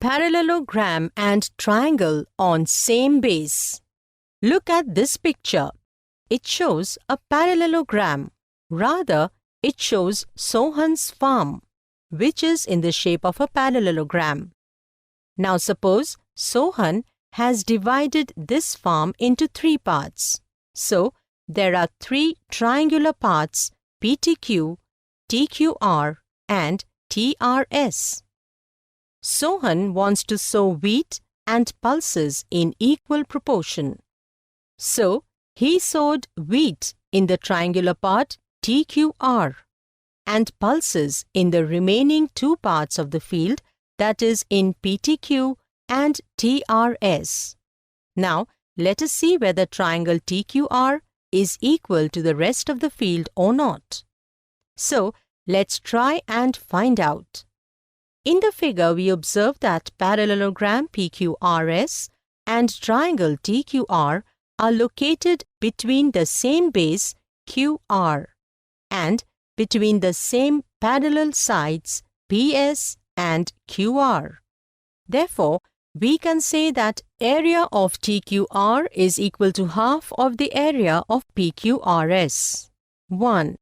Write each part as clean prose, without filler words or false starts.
Parallelogram and triangle on same base. Look at this picture. It shows a parallelogram. Rather, it shows Sohan's farm, which is in the shape of a parallelogram. Now suppose Sohan has divided this farm into 3 parts. So, there are 3 triangular parts PTQ, TQR and TRS. Sohan wants to sow wheat and pulses in equal proportion. So, he sowed wheat in the triangular part TQR and pulses in the remaining 2 parts of the field, that is in PTQ and TRS. Now, let us see whether triangle TQR is equal to the rest of the field or not. So, let's try and find out. In the figure, we observe that parallelogram PQRS and triangle TQR are located between the same base QR and between the same parallel sides PS and QR. Therefore, we can say that area of TQR is equal to half of the area of PQRS. 1.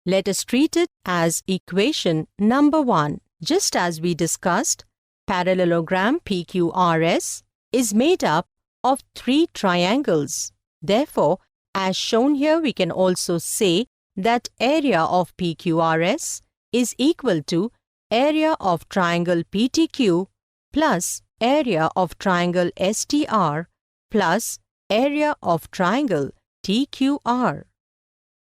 Let us treat it as equation number 1. Just as we discussed, parallelogram PQRS is made up of 3 triangles. Therefore, as shown here, we can also say that area of PQRS is equal to area of triangle PTQ plus area of triangle STR plus area of triangle TQR.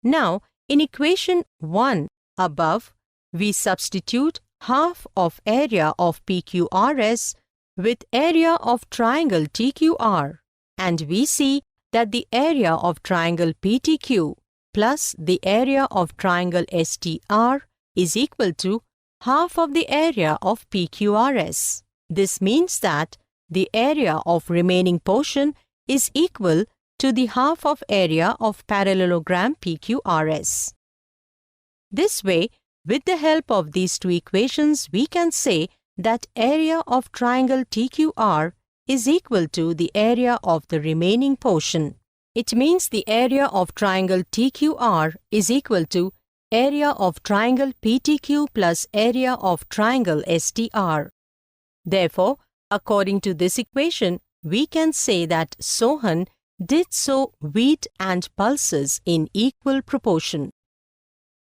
Now, in equation 1 above, we substitute half of area of PQRS with area of triangle TQR, and we see that the area of triangle PTQ plus the area of triangle STR is equal to half of the area of PQRS. This means that the area of remaining portion is equal to the half of area of parallelogram PQRS. This way, with the help of these 2 equations, we can say that area of triangle TQR is equal to the area of the remaining portion. It means the area of triangle TQR is equal to area of triangle PTQ plus area of triangle STR. Therefore, according to this equation, we can say that Sohan did sow wheat and pulses in equal proportion.